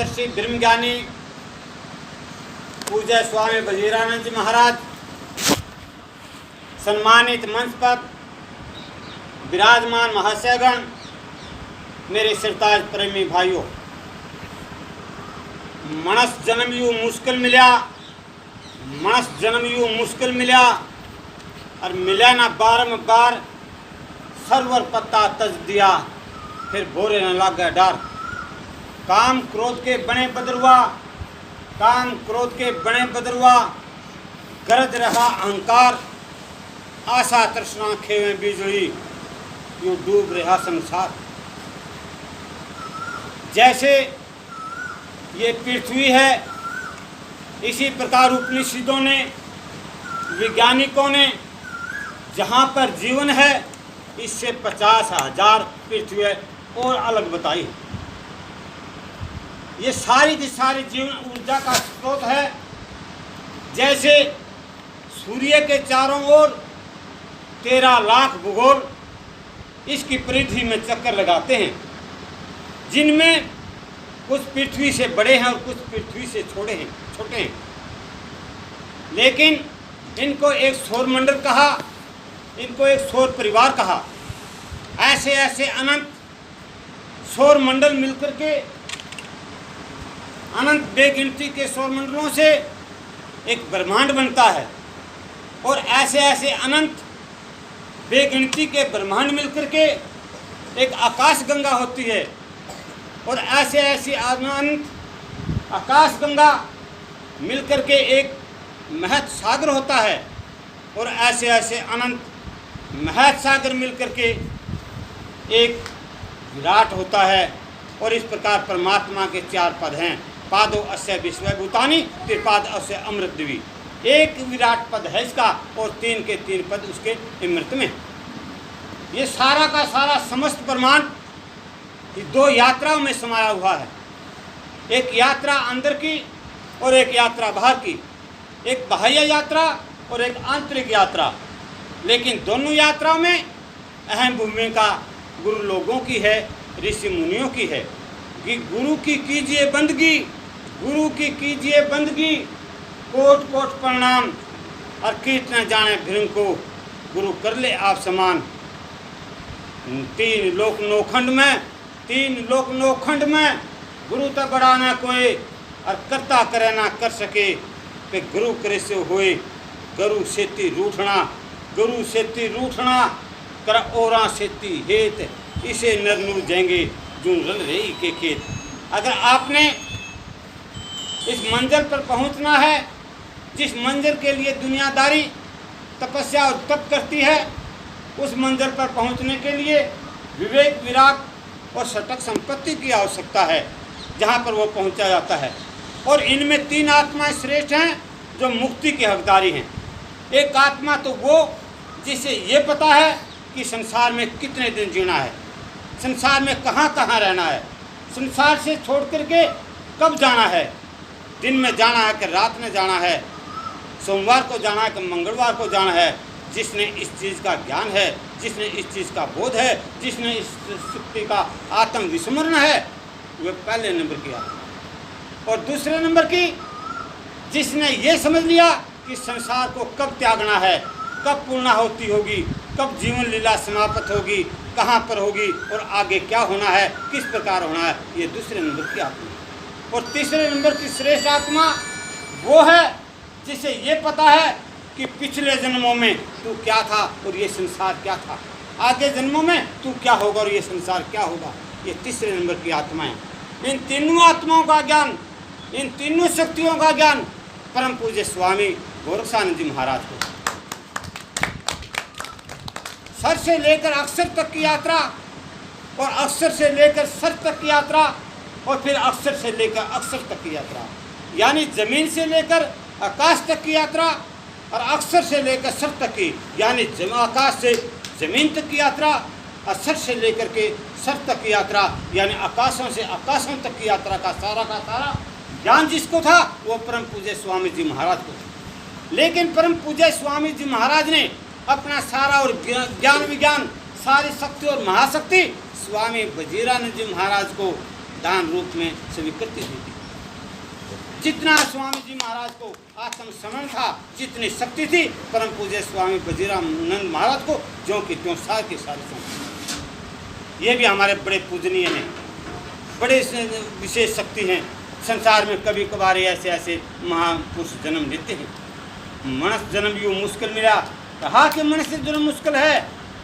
श्री ब्रह्मज्ञानी पूज्य स्वामी वजीरानंद जी महाराज, सम्मानित मंच पर विराजमान महाशयगण, मेरे सरताज प्रेमी भाइयों, मणस जन्म यू मुश्किल मिला, मणस जन्म यू मुश्किल मिला और मिला ना बारंबार सरवर पत्ता तज दिया, फिर बोरे न लग गया डर। काम क्रोध के बने बदरुआ, काम क्रोध के बने बदरुआ, गरज रहा अहंकार, आशा तृष्णा खेवे बिजली, यूं डूब रहा संसार। जैसे ये पृथ्वी है, इसी प्रकार उपनिषदों ने, वैज्ञानिकों ने जहाँ पर जीवन है इससे 50,000 पृथ्वी और अलग बताई। ये सारी की सारी जीवन ऊर्जा का स्रोत है। जैसे सूर्य के चारों ओर 13 लाख भूगोल इसकी परिधि में चक्कर लगाते हैं, जिनमें कुछ पृथ्वी से बड़े हैं और कुछ पृथ्वी से छोटे हैं। लेकिन इनको एक सौर मंडल कहा, इनको एक सौर परिवार कहा। ऐसे ऐसे अनंत सौर मंडल मिलकर के, अनंत बेगिनती के सौर मंडलों से एक ब्रह्मांड बनता है, और ऐसे ऐसे अनंत बेगिनती के ब्रह्मांड मिलकर के एक आकाश गंगा होती है, और ऐसे ऐसे अनंत आकाश गंगा मिलकर के एक महत सागर होता है, और ऐसे ऐसे अनंत महत सागर मिलकर के एक विराट होता है। और इस प्रकार परमात्मा के 4 पद हैं, पादो अस्य विश्व भूतानि, त्रिपाद अस्य अमृत दिवी। एक विराट पद है इसका, और 3 के 3 पद उसके अमृत में। ये सारा का सारा समस्त ब्रह्मांड 2 यात्राओं में समाया हुआ है। एक यात्रा अंदर की और एक यात्रा बाहर की, एक बाह्य यात्रा और एक आंतरिक यात्रा। लेकिन दोनों यात्राओं में अहम भूमिका गुरु लोगों की है, ऋषि मुनियों की है कि गुरु की कीजिए बंदगी, गुरु की कीजिए बंदगी, कोट कोट प्रणाम, और कीट न जाने भृंग को, गुरु कर ले आप समान। 3 लोक नौखंड में, 3 लोक नौखंड में गुरु तो बड़ा ना कोई, और करता करे ना कर सके, पे गुरु करे से होए, गुरु सेती रूठना, गुरु सेती रूठना, कर ओरा सेती हेत, इसे नर नूर जाएंगे जो रल रही के खेत। अगर आपने इस मंजिल पर पहुंचना है, जिस मंजिल के लिए दुनियादारी तपस्या और तप करती है, उस मंजिल पर पहुंचने के लिए विवेक, विराग और सटक संपत्ति की आवश्यकता है, जहां पर वो पहुंचा जाता है। और इनमें 3 आत्माएं श्रेष्ठ हैं जो मुक्ति की हकदारी हैं। एक आत्मा तो वो जिसे ये पता है कि संसार में कितने दिन जीना है, संसार में कहाँ कहाँ रहना है, संसार से छोड़ करके कब जाना है, दिन में जाना है कि रात में जाना है, सोमवार को जाना है कि मंगलवार को जाना है। जिसने इस चीज़ का ज्ञान है, जिसने इस चीज़ का बोध है, जिसने इस शक्ति का आत्म विस्मरण है, वह पहले नंबर की आत्मा। और दूसरे नंबर की, जिसने ये समझ लिया कि संसार को कब त्यागना है, कब पूर्णाहुति होगी, कब जीवन लीला समाप्त होगी, कहाँ पर होगी और आगे क्या होना है, किस प्रकार होना है, ये दूसरे नंबर की आत्मा। और तीसरे नंबर की श्रेष्ठ आत्मा वो है जिसे ये पता है कि पिछले जन्मों में तू क्या था और ये संसार क्या था, आगे जन्मों में तू क्या होगा और ये संसार क्या होगा। ये तीसरे नंबर की आत्मा है। इन तीनों आत्माओं का ज्ञान, इन तीनों शक्तियों का ज्ञान परम पूज्य स्वामी गोरक्षानंद जी महाराज को। सर से लेकर अक्षर तक की यात्रा, और अक्षर से लेकर सर तक की यात्रा, और फिर अक्षर से लेकर अक्षर तक की यात्रा, यानी जमीन से लेकर आकाश तक की यात्रा, और अक्षर से लेकर सर तक की, यानी आकाश से जमीन तक की यात्रा, और सर से लेकर के सर तक की यात्रा, यानी आकाशों से आकाशों तक की यात्रा का सारा ज्ञान जिसको था वो परम पूज्य स्वामी जी महाराज को था। लेकिन परम पूज्य स्वामी जी महाराज ने अपना सारा और ज्ञान विज्ञान, सारी शक्ति और महाशक्ति स्वामी वजीरानंद जी महाराज को दान रूप में स्वीकृति दी थी। जितना स्वामी जी महाराज को आत्मसमरण था, जितनी शक्ति थी, परम पूज्य स्वामी वजीरानंद महाराज को जो कि त्यों सार के सारे सौंपी। ये भी हमारे बड़े पूजनीय हैं, बड़े विशेष शक्ति हैं। संसार में कभी कभार ऐसे ऐसे महापुरुष जन्म लेते हैं। मनुष्य जन्म यूँ मुश्किल मिला, कहा कि मनुष्य जन्म मुश्किल है,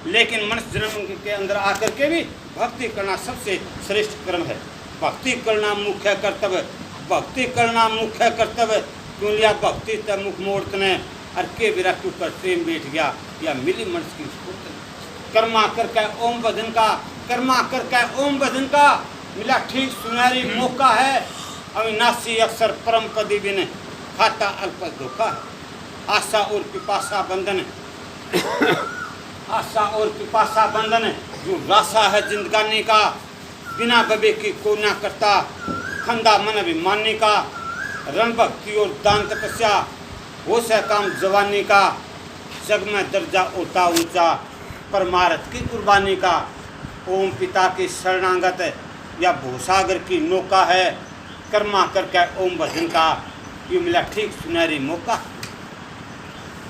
लेकिन मनुष्य जन्म के अंदर आकर के भी भक्ति करना सबसे श्रेष्ठ कर्म है। भक्ति करना मुख्य कर्तव्य, भक्ति करना मुख्य कर्तव्य। क्यों लिया भक्ति तब मुख मोड़त ने और के बिरा क्यों कर प्रेम बैठ गया, या मिली मनुष्य की स्फूर्ति। कर्मा करके ओम भजन का, कर्मा करके ओम भजन का मिला ठीक सुनहरी मौका है। अविनाशी अक्सर परम पदी बिन खाता अल्प धोखा है। आशा और पिपासा बंधन आशा और पिपासा बंधन जो राशा है जिंदगानी का, बिना बबे की को ना करता खंदा मन अभिमानी का। रण भक्ति और दान तपस्या हो से काम जवानी का, जग में दर्जा होता ऊंचा परमार्थ की कुर्बानी का। ओम पिता की शरणागत या भूसागर की नौका है, कर्मा करके ओम भजन का ये मिला ठीक सुनहरी मौका।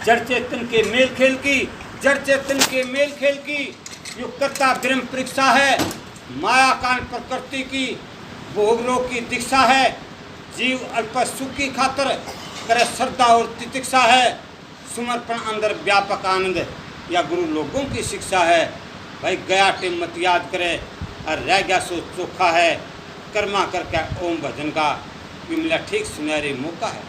जड़ चेतन के मेल खेल की, जड़ चेतन के मेल खेल की यो कर्ता ब्रह्म परीक्षा है। माया कान प्रकृति की भोगलोक की दीक्षा है। जीव अल्प सुख की खातर करे श्रद्धा और तितिक्षा है। समर्पण अंदर व्यापक आनंद या गुरु लोगों की शिक्षा है। भाई गया टिम मत याद करे और रह गया सो चोखा है। कर्मा करके ओम भजन का ये मिला ठीक सुनहरी मौका है।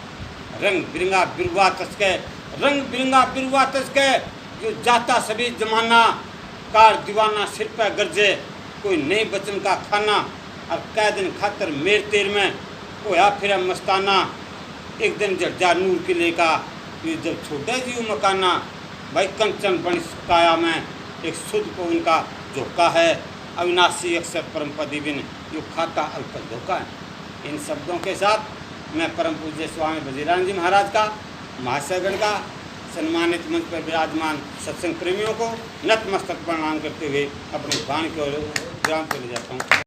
रंग बिरंगा बिरवा तस्के, रंग बिरंगा बिरवा तस्के जो जाता सभी जमाना। कार दीवाना सिर पर गरजे कोई नई बचन का खाना, और कै दिन खातर मेर तेर में होया फिर मस्ताना। एक दिन जर्जा नूर किले का ये जब छोटे जीव मकाना। भाई कंचन बन काया में एक शुद्ध को उनका झोंका है। अविनाशी अक्सर परम पदी बिन यो खाता अल्प धोखा है। इन शब्दों के साथ मैं परम पूज्य स्वामी वजीरानंद जी महाराज का, महाशयगण का, सम्मानित मंच पर विराजमान सत्संग प्रेमियों को नतमस्तक प्रणाम करते हुए अपने वाणी को विराम पर ले जाता हूँ।